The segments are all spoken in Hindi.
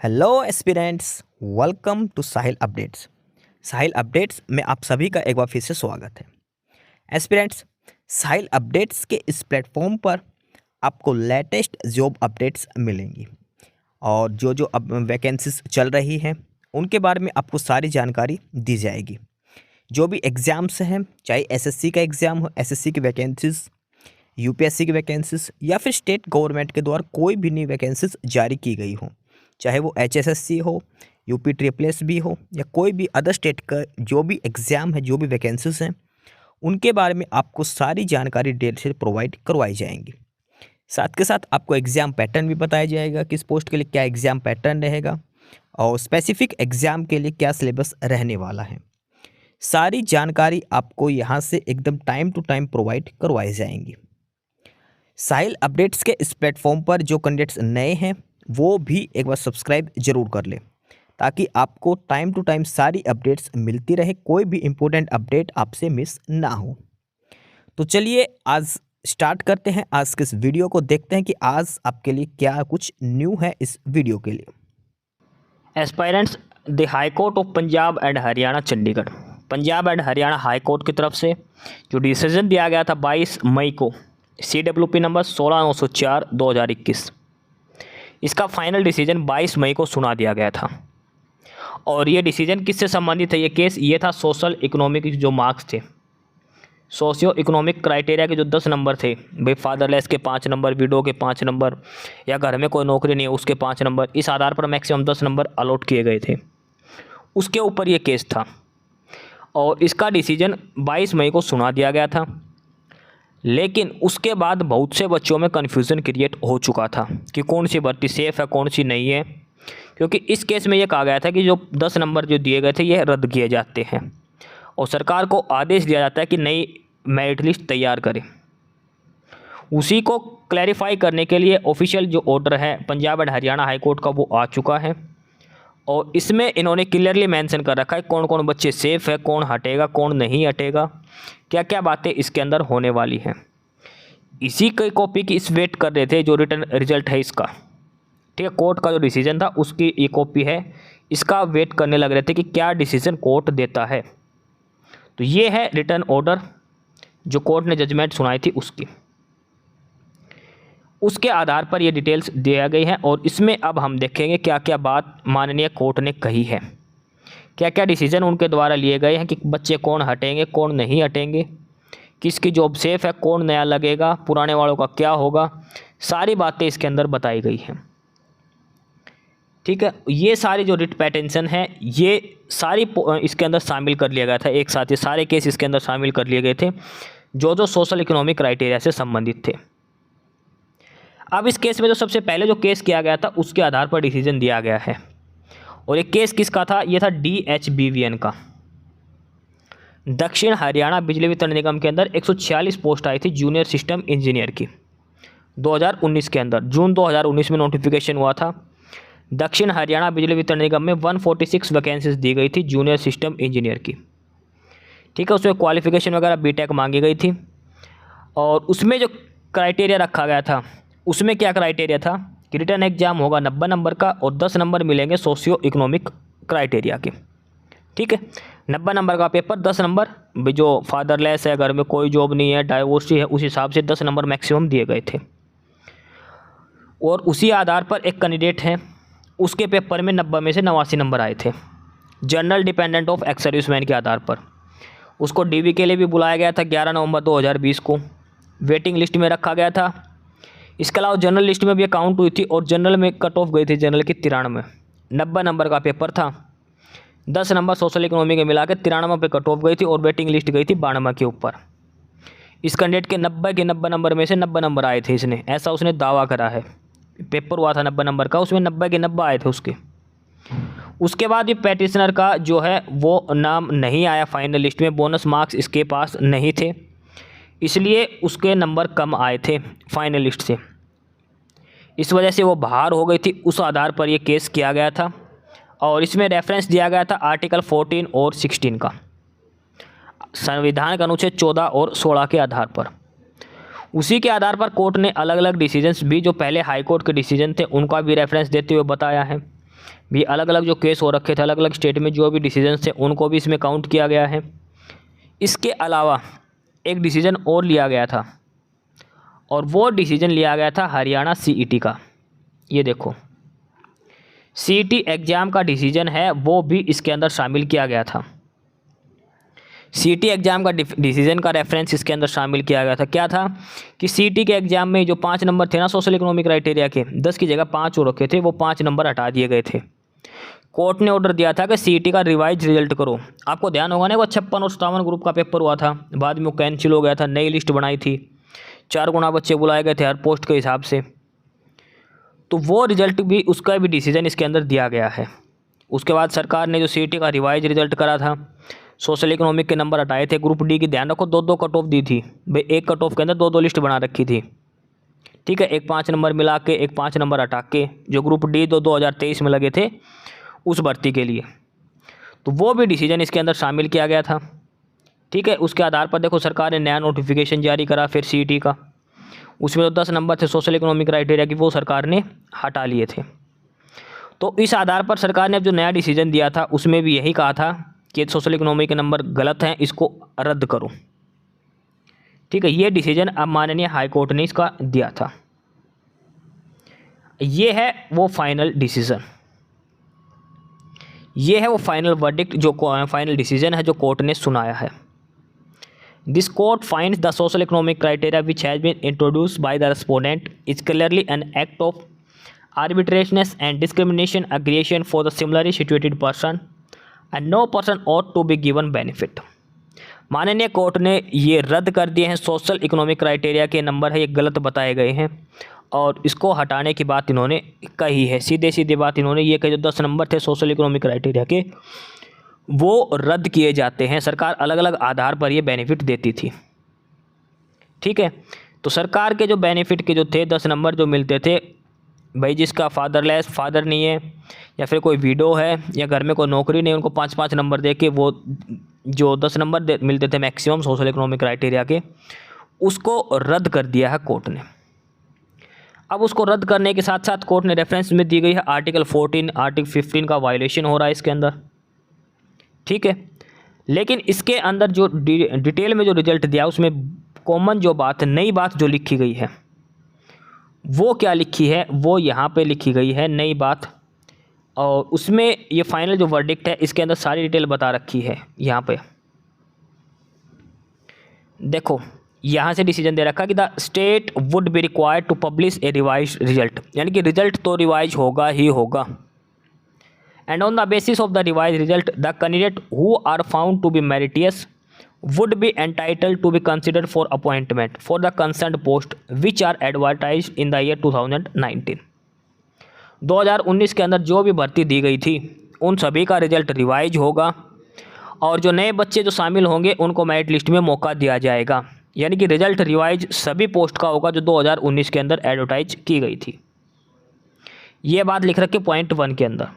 Hello aspirants, welcome to Sahil updates. Sahil updates में आप सभी का एक बार फिर से स्वागत है। एस्पिरेंट्स, साहिल अपडेट्स के इस प्लेटफॉर्म पर आपको लेटेस्ट जॉब अपडेट्स मिलेंगी और जो अब वैकेंसीज चल रही हैं उनके बारे में आपको सारी जानकारी दी जाएगी। जो भी एग्ज़ाम्स हैं, चाहे एसएससी का एग्ज़ाम हो, एसएससी की वैकेंसीज़, यूपीएससी की वैकेंसीज़ या फिर स्टेट गवर्नमेंट के द्वारा कोई भी नई वैकेंसीज़ जारी की गई हो, चाहे वो एचएसएससी हो, यूपी ट्रिपल भी हो या कोई भी अदर स्टेट का जो भी एग्ज़ाम है, जो भी वैकेंसीज़ हैं, उनके बारे में आपको सारी जानकारी डिटेल से प्रोवाइड करवाई जाएंगी। साथ के साथ आपको एग्ज़ाम पैटर्न भी बताया जाएगा, किस पोस्ट के लिए क्या एग्ज़ाम पैटर्न रहेगा और स्पेसिफिक एग्ज़ाम के लिए क्या सिलेबस रहने वाला है। सारी जानकारी आपको यहाँ से एकदम टाइम टू टाइम प्रोवाइड करवाई जाएंगी। साहिल अपडेट्स के इस प्लेटफॉर्म पर जो कैंडिडेट्स नए हैं वो भी एक बार सब्सक्राइब जरूर कर लें ताकि आपको टाइम टू टाइम सारी अपडेट्स मिलती रहे, कोई भी इम्पोर्टेंट अपडेट आपसे मिस ना हो। तो चलिए आज स्टार्ट करते हैं आज के इस वीडियो को, देखते हैं कि आज आपके लिए क्या कुछ न्यू है इस वीडियो के लिए। Aspirants, the high court of Punjab and Haryana Chandigarh, Punjab and Haryana high court की तरफ से जो डिसीजन दिया गया था 22 मई को, CWP नंबर 16904/2021, इसका फाइनल डिसीजन 22 मई को सुना दिया गया था। और ये डिसीजन किससे संबंधित है? ये केस ये था सोशल इकोनॉमिक जो मार्क्स थे, सोशियो इकोनॉमिक क्राइटेरिया के जो 10 नंबर थे, भाई फादरलेस के 5 नंबर, विडो के 5 नंबर या घर में कोई नौकरी नहीं है उसके 5 नंबर, इस आधार पर मैक्सिमम 10 नंबर अलॉट किए गए थे। उसके ऊपर ये केस था और इसका डिसीजन 22 मई को सुना दिया गया था। लेकिन उसके बाद बहुत से बच्चों में कन्फ्यूज़न क्रिएट हो चुका था कि कौन सी भर्ती सेफ़ है, कौन सी नहीं है, क्योंकि इस केस में ये कहा गया था कि जो 10 नंबर जो दिए गए थे ये रद्द किए जाते हैं और सरकार को आदेश दिया जाता है कि नई मेरिट लिस्ट तैयार करें। उसी को क्लैरिफाई करने के लिए ऑफिशियल जो ऑर्डर है Punjab and Haryana high court का वो आ चुका है और इसमें इन्होंने क्लियरली मेंशन कर रखा है कौन कौन बच्चे सेफ़ है, कौन हटेगा, कौन नहीं हटेगा, क्या क्या बातें इसके अंदर होने वाली हैं। इसी की कॉपी की इस वेट कर रहे थे जो रिटर्न रिजल्ट है इसका, ठीक है, कोर्ट का जो डिसीजन था उसकी ये कॉपी है, इसका वेट करने लग रहे थे कि क्या डिसीजन कोर्ट देता है। तो ये है रिटर्न ऑर्डर जो कोर्ट ने जजमेंट सुनाई थी उसकी, उसके आधार पर ये डिटेल्स दिया गई हैं और इसमें अब हम देखेंगे क्या क्या बात माननीय कोर्ट ने कही है, क्या क्या डिसीजन उनके द्वारा लिए गए हैं कि बच्चे कौन हटेंगे, कौन नहीं हटेंगे, किसकी जॉब सेफ़ है, कौन नया लगेगा, पुराने वालों का क्या होगा, सारी बातें इसके अंदर बताई गई हैं। ठीक है, ये सारी जो रिट पेटिशन है ये सारी इसके अंदर शामिल कर लिया गया था, एक साथ ये सारे केस इसके अंदर शामिल कर लिए गए थे जो सोशल इकोनॉमिक क्राइटेरिया से संबंधित थे। अब इस केस में जो सबसे पहले जो केस किया गया था उसके आधार पर डिसीजन दिया गया है और ये केस किसका था? ये था DHBVN का। दक्षिण हरियाणा बिजली वितरण निगम के अंदर 146 पोस्ट आई थी जूनियर सिस्टम इंजीनियर की 2019 के अंदर, जून 2019 में नोटिफिकेशन हुआ था। दक्षिण हरियाणा बिजली वितरण निगम में 146 वैकेंसीज दी गई थी जूनियर सिस्टम इंजीनियर की, ठीक है, उसमें क्वालिफिकेशन वगैरह बीटेक मांगी गई थी। और उसमें जो क्राइटेरिया रखा गया था उसमें क्या क्राइटेरिया था कि रिटर्न एग्जाम होगा 90 नंबर का और 10 नंबर मिलेंगे सोशियो इकोनॉमिक क्राइटेरिया के, ठीक है, 90 नंबर का पेपर, 10 नंबर जो फादरलेस है, घर में कोई जॉब नहीं है, डाइवोर्सी है, उस हिसाब से 10 नंबर मैक्सिमम दिए गए थे। और उसी आधार पर एक कैंडिडेट है उसके पेपर में 90 में से 89 नंबर आए थे, general dependent of ex serviceman के आधार पर। उसको DV के लिए भी बुलाया गया था 11 नवंबर 2020 को, वेटिंग लिस्ट में रखा गया था। इसके अलावा जनरल लिस्ट में भी काउंट हुई थी और जनरल में कट ऑफ गई थी, जनरल की 93, 90 नंबर का पेपर था, 10 नंबर सोशल इकोनॉमी के मिला के 93 पे कट ऑफ गई थी और वेटिंग लिस्ट गई थी 92 के ऊपर। इस कैंडिडेट के 90 नंबर में से 90 नंबर आए थे, इसने ऐसा उसने दावा करा है। पेपर हुआ था 90 नंबर का, उसमें 90 आए थे उसके। उसके बाद ये पेटिशनर का जो है वो नाम नहीं आया फाइनल लिस्ट में, बोनस मार्क्स इसके पास नहीं थे, इसलिए उसके नंबर कम आए थे फाइनल लिस्ट से, इस वजह से वो बाहर हो गई थी। उस आधार पर ये केस किया गया था और इसमें रेफरेंस दिया गया था आर्टिकल 14 और 16 का, संविधान का अनुच्छेद 14 और 16 के आधार पर। उसी के आधार पर कोर्ट ने अलग अलग डिसीजंस भी जो पहले हाई कोर्ट के डिसीजन थे उनका भी रेफरेंस देते हुए बताया है भी अलग अलग जो केस हो रखे थे अलग अलग स्टेट में, जो भी डिसीजन थे उनको भी इसमें काउंट किया गया है। इसके अलावा एक डिसीजन और लिया गया था, और वो डिसीजन लिया गया था हरियाणा सीईटी का। ये देखो, सीईटी एग्ज़ाम का डिसीजन है, वो भी इसके अंदर शामिल किया गया था। सीईटी एग्ज़ाम का डिसीजन का रेफरेंस इसके अंदर शामिल किया गया था। क्या था कि सीईटी के एग्ज़ाम में जो 5 नंबर थे ना सोशल इकोनॉमिक क्राइटेरिया के, 10 की जगह 5 हो रखे थे, वो 5 नंबर हटा दिए गए थे। कोर्ट ने ऑर्डर दिया था कि सीईटी का रिवाइज रिजल्ट करो। आपको ध्यान होगा ना, वो 56 और 57 ग्रुप का पेपर हुआ था, बाद में वो कैंसिल हो गया था, नई लिस्ट बनाई थी, 4 गुना बच्चे बुलाए गए थे हर पोस्ट के हिसाब से। तो वो रिजल्ट भी, उसका भी डिसीजन इसके अंदर दिया गया है। उसके बाद सरकार ने जो सीईटी का रिवाइज रिजल्ट करा था, सोशल इकोनॉमिक के नंबर हटाए थे, ग्रुप डी की ध्यान रखो 2-2 कट ऑफ दी थी भाई, एक कट ऑफ के अंदर 2-2 लिस्ट बना रखी थी। ठीक है, एक 5 नंबर मिला के, एक 5 नंबर हटा के, जो ग्रुप डी 2023 में लगे थे उस भर्ती के लिए, तो वो भी डिसीजन इसके अंदर शामिल किया गया था। ठीक है, उसके आधार पर देखो सरकार ने नया नोटिफिकेशन जारी करा फिर सीईटी का। उसमें तो 10 नंबर थे सोशल इकोनॉमिक क्राइटेरिया की, वो सरकार ने हटा लिए थे। तो इस आधार पर सरकार ने अब जो नया डिसीजन दिया था उसमें भी यही कहा था कि सोशल इकोनॉमी के नंबर गलत हैं, इसको रद्द करो। ठीक है, ये डिसीजन अब माननीय हाई कोर्ट ने इसका दिया था। ये है वो फाइनल डिसीजन, ये है वो फाइनल वर्डिक्ट, जो फाइनल डिसीजन है जो कोर्ट ने सुनाया है। This court finds the social economic criteria which has been introduced by the respondent is clearly an act of arbitrariness and discrimination aggression for the similarly situated person and no person ought to be given benefit। माननीय कोर्ट ने ये रद्द कर दिए हैं, सोशल इकोनॉमिक क्राइटेरिया के नंबर है ये गलत बताए गए हैं, और इसको हटाने की बात इन्होंने कही है। सीधे सीधे बात इन्होंने ये कही, जो 10 नंबर थे सोशल इकोनॉमिक क्राइटेरिया के वो रद्द किए जाते हैं। सरकार अलग अलग आधार पर ये बेनिफिट देती थी। ठीक है, तो सरकार के जो बेनिफिट के जो थे 10 नंबर जो मिलते थे भाई, जिसका फादर नहीं है या फिर कोई विडो है या घर में कोई नौकरी नहीं, उनको 5-5 नंबर दे के वो जो 10 नंबर मिलते थे मैक्सिमम सोशल इकोनॉमिक क्राइटेरिया के, उसको रद्द कर दिया है कोर्ट ने। अब उसको रद्द करने के साथ साथ कोर्ट ने रेफरेंस में दी गई है आर्टिकल 14, आर्टिकल 15 का वायलेशन हो रहा है इसके अंदर। ठीक है, लेकिन इसके अंदर जो डिटेल में जो रिजल्ट दिया उसमें कॉमन जो बात, नई बात जो लिखी गई है, वो क्या लिखी है, वो यहाँ पे लिखी गई है नई बात, और उसमें ये फाइनल जो वर्डिक्ट है इसके अंदर सारी डिटेल बता रखी है। यहाँ पे देखो, यहाँ से डिसीजन दे रखा कि the state would be required to publish a revise result, यानी कि रिजल्ट तो रिवाइज होगा ही होगा। And on the basis of the revise result the candidate who are found to be meritorious would be entitled to be considered for appointment for the concerned post which are advertised in the year 2019। 2019 के अंदर जो भी भर्ती दी गई थी उन सभी का रिजल्ट रिवाइज होगा, और जो नए बच्चे जो शामिल होंगे उनको मेरिट लिस्ट में मौका दिया जाएगा। यानी कि रिजल्ट रिवाइज सभी पोस्ट का होगा जो 2019 के अंदर एडवर्टाइज की गई थी। ये बात लिख रखी पॉइंट 1 के अंदर।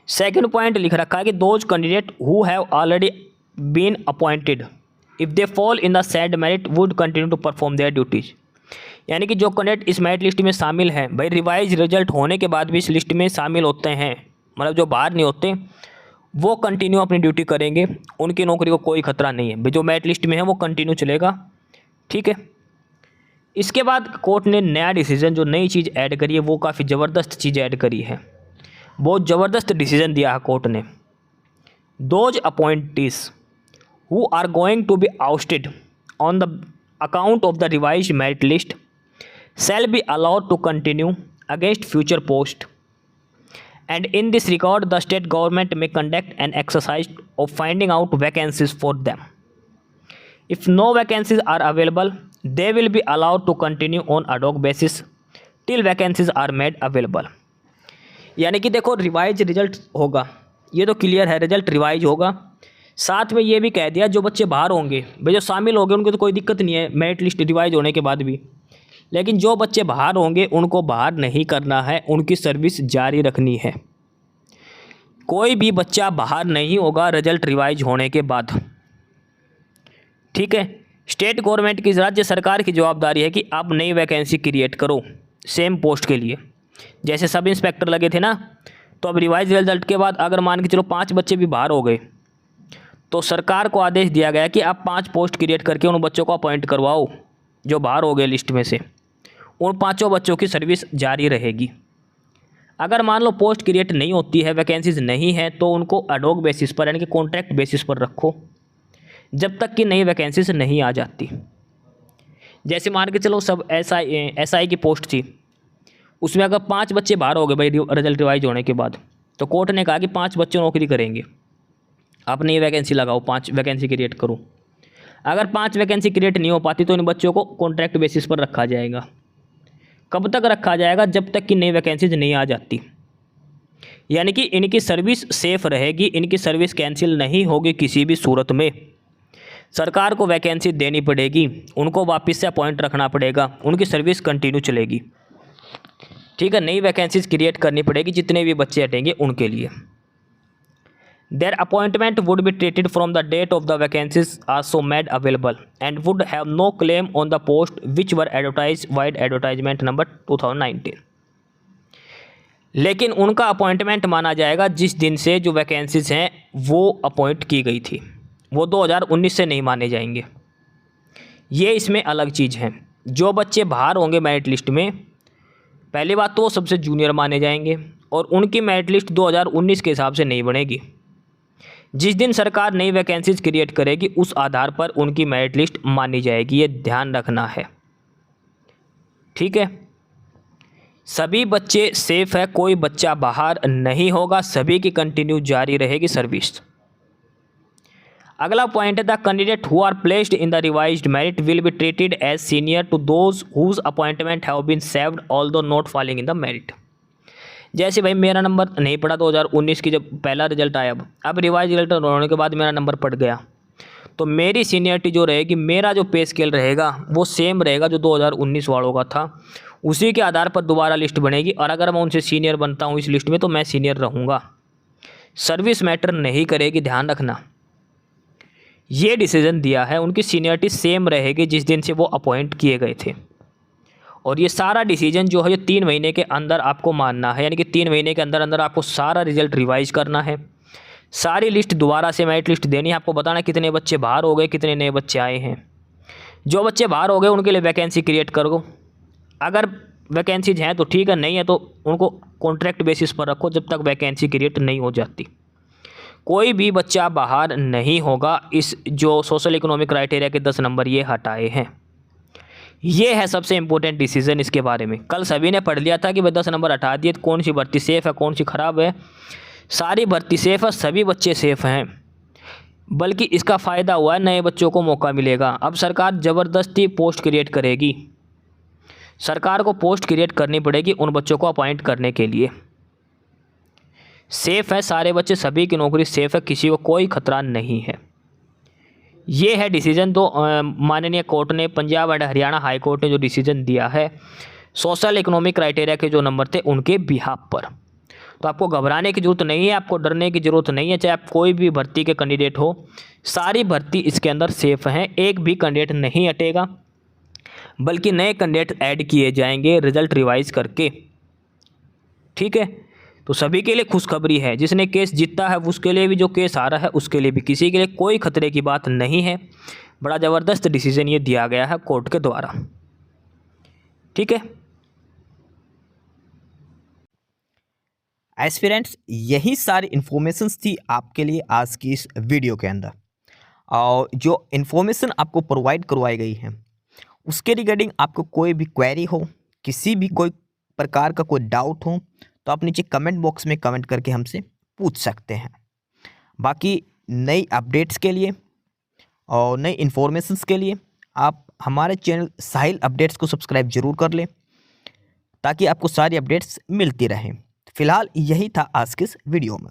सेकंड पॉइंट लिख रखा है कि those candidate who have already been appointed if they fall in the said merit would continue to perform their duties. यानी कि जो कैंडिडेट इस मेरिट लिस्ट में शामिल हैं, भाई रिवाइज रिजल्ट होने के बाद भी इस लिस्ट में शामिल होते हैं, मतलब जो बाहर नहीं होते, वो कंटिन्यू अपनी ड्यूटी करेंगे, उनकी नौकरी को कोई खतरा नहीं है। भाई जो मेरिट लिस्ट में है वो कंटिन्यू चलेगा। ठीक है, इसके बाद कोर्ट ने नया डिसीजन, जो नई चीज़ ऐड करी है, वो काफ़ी ज़बरदस्त चीज़ ऐड करी है, बहुत ज़बरदस्त डिसीजन दिया है कोर्ट ने। Those appointees who are going to be ousted on the account of the revise merit list shall be allowed to continue against future post, and in this record the state government may conduct an exercise of finding out vacancies for them. If no vacancies are available they will be allowed to continue on ad hoc basis till vacancies are made available. यानी कि देखो, रिवाइज रिजल्ट होगा, ये तो क्लियर है, रिजल्ट रिवाइज होगा। साथ में ये भी कह दिया जो बच्चे बाहर होंगे, भाई जो शामिल होंगे उनको तो कोई दिक्कत नहीं है मेरिट लिस्ट रिवाइज होने के बाद भी, लेकिन जो बच्चे बाहर होंगे उनको बाहर नहीं करना है, उनकी सर्विस जारी रखनी है। कोई भी बच्चा बाहर नहीं होगा रिजल्ट रिवाइज होने के बाद। ठीक है, स्टेट गवर्नमेंट की, राज्य सरकार की जवाबदारी है कि आप नई वैकेंसी क्रिएट करो सेम पोस्ट के लिए, जैसे सब इंस्पेक्टर लगे थे ना, तो अब रिवाइज रिजल्ट के बाद अगर मान के चलो 5 बच्चे भी बाहर हो गए, तो सरकार को आदेश दिया गया कि आप 5 पोस्ट क्रिएट करके उन बच्चों को अपॉइंट करवाओ जो बाहर हो गए लिस्ट में से। उन 5 बच्चों की सर्विस जारी रहेगी। अगर मान लो पोस्ट क्रिएट नहीं होती है, वैकेंसीज नहीं है, तो उनको एडॉक बेसिस पर यानी कि कॉन्ट्रैक्ट बेसिस पर रखो जब तक कि नई वैकेंसीज नहीं आ जाती। जैसे मान के चलो सब एसआई की पोस्ट थी, उसमें अगर 5 बच्चे बाहर हो गए भाई रिजल्ट रिवाइज होने के बाद, तो कोर्ट ने कहा कि 5 बच्चे नौकरी करेंगे, आप नई वैकेंसी लगाओ, 5 वैकेंसी क्रिएट करो। अगर 5 वैकेंसी क्रिएट नहीं हो पाती तो इन बच्चों को कॉन्ट्रैक्ट बेसिस पर रखा जाएगा। कब तक रखा जाएगा? जब तक कि नई वैकेंसीज नहीं आ जाती, यानी कि इनकी सर्विस सेफ रहेगी, इनकी सर्विस कैंसिल नहीं होगी किसी भी सूरत में। सरकार को वैकेंसी देनी पड़ेगी, उनको वापस से अपॉइंट रखना पड़ेगा, उनकी सर्विस कंटिन्यू चलेगी। ठीक है, नई वैकेंसीज क्रिएट करनी पड़ेगी जितने भी बच्चे हटेंगे उनके लिए। Their appointment would be treated from the date of the vacancies are so made available and would have no claim on the post which were advertise vide advertisement number 2019। लेकिन उनका अपॉइंटमेंट माना जाएगा जिस दिन से जो वैकेंसीज हैं वो अपॉइंट की गई थी, वो 2019 से नहीं माने जाएंगे। ये इसमें अलग चीज़ है। जो बच्चे बाहर होंगे मेरिट लिस्ट में, पहली बात तो वो सबसे जूनियर माने जाएंगे और उनकी मेरिट लिस्ट 2019 के हिसाब से नहीं बनेगी। जिस दिन सरकार नई वैकेंसीज क्रिएट करेगी उस आधार पर उनकी मेरिट लिस्ट मानी जाएगी, ये ध्यान रखना है। ठीक है, सभी बच्चे सेफ है, कोई बच्चा बाहर नहीं होगा, सभी की कंटिन्यू जारी रहेगी सर्विस। अगला पॉइंट है the candidate who are placed in the revised merit will be treated as senior to those whose appointment have been saved although not falling in the merit. जैसे भाई मेरा नंबर नहीं पड़ा 2019 की जब पहला रिजल्ट आया, अब रिवाइज रिजल्ट होने के बाद मेरा नंबर पड़ गया, तो मेरी सीनियरिटी जो रहेगी, मेरा जो पे स्केल रहेगा वो सेम रहेगा जो 2019 वालों का था। उसी के आधार पर दोबारा लिस्ट बनेगी और अगर मैं उनसे सीनियर बनता हूँ इस लिस्ट में तो मैं सीनियर रहूँगा। सर्विस मैटर नहीं करेगी, ध्यान रखना। ये डिसीजन दिया है, उनकी सीनियरिटी सेम रहेगी जिस दिन से वो अपॉइंट किए गए थे। और ये सारा डिसीजन जो है ये 3 महीने के अंदर आपको मानना है, यानी कि 3 महीने के अंदर अंदर आपको सारा रिजल्ट रिवाइज करना है, सारी लिस्ट दोबारा से मेरिट लिस्ट देनी है, आपको बताना कितने बच्चे बाहर हो गए, कितने नए बच्चे आए हैं। जो बच्चे बाहर हो गए उनके लिए वैकेंसी क्रिएट करो, अगर वैकेंसीज हैं तो ठीक है, नहीं है तो उनको कॉन्ट्रैक्ट बेसिस पर रखो जब तक वैकेंसी क्रिएट नहीं हो जाती। कोई भी बच्चा बाहर नहीं होगा। इस जो सोशल इकोनॉमिक क्राइटेरिया के 10 नंबर ये हटाए हैं। ये है सबसे इंपॉर्टेंट डिसीजन इसके बारे में। कल सभी ने पढ़ लिया था कि भाई 10 नंबर हटा दिए, कौन सी भर्ती सेफ़ है कौन सी ख़राब है। सारी भर्ती सेफ़ है, सभी बच्चे सेफ़ हैं, बल्कि इसका फ़ायदा हुआ है, नए बच्चों को मौका मिलेगा। अब सरकार ज़बरदस्ती पोस्ट क्रिएट करेगी, सरकार को पोस्ट क्रिएट करनी पड़ेगी उन बच्चों को अपॉइंट करने के लिए। सेफ़ है सारे बच्चे, सभी की नौकरी सेफ़ है, किसी को कोई खतरा नहीं है। ये है डिसीजन दो माननीय कोर्ट ने, Punjab and Haryana high court ने जो डिसीजन दिया है सोशल इकोनॉमिक क्राइटेरिया के जो नंबर थे उनके बिहाफ पर। तो आपको घबराने की ज़रूरत नहीं है, आपको डरने की ज़रूरत नहीं है। चाहे आप कोई भी भर्ती के कैंडिडेट हो, सारी भर्ती इसके अंदर सेफ़ हैं, एक भी कैंडिडेट नहीं हटेगा, बल्कि नए कैंडिडेट ऐड किए जाएंगे रिजल्ट रिवाइज करके। ठीक है, तो सभी के लिए खुशखबरी है। जिसने केस जीता है उसके लिए भी, जो केस आ रहा है उसके लिए भी, किसी के लिए कोई खतरे की बात नहीं है। बड़ा ज़बरदस्त डिसीजन ये दिया गया है कोर्ट के द्वारा। ठीक है एस्पिरेंट्स, यही सारी इन्फॉर्मेशंस थी आपके लिए आज की इस वीडियो के अंदर। और जो इन्फॉर्मेशन आपको प्रोवाइड करवाई गई है उसके रिगार्डिंग आपको कोई भी क्वेरी हो, किसी भी कोई प्रकार का कोई डाउट हो, तो आप नीचे कमेंट बॉक्स में कमेंट करके हमसे पूछ सकते हैं। बाकी नई अपडेट्स के लिए और नई इन्फॉर्मेशंस के लिए आप हमारे चैनल साहिल अपडेट्स को सब्सक्राइब जरूर कर लें, ताकि आपको सारी अपडेट्स मिलती रहें। फिलहाल यही था आज के इस वीडियो में।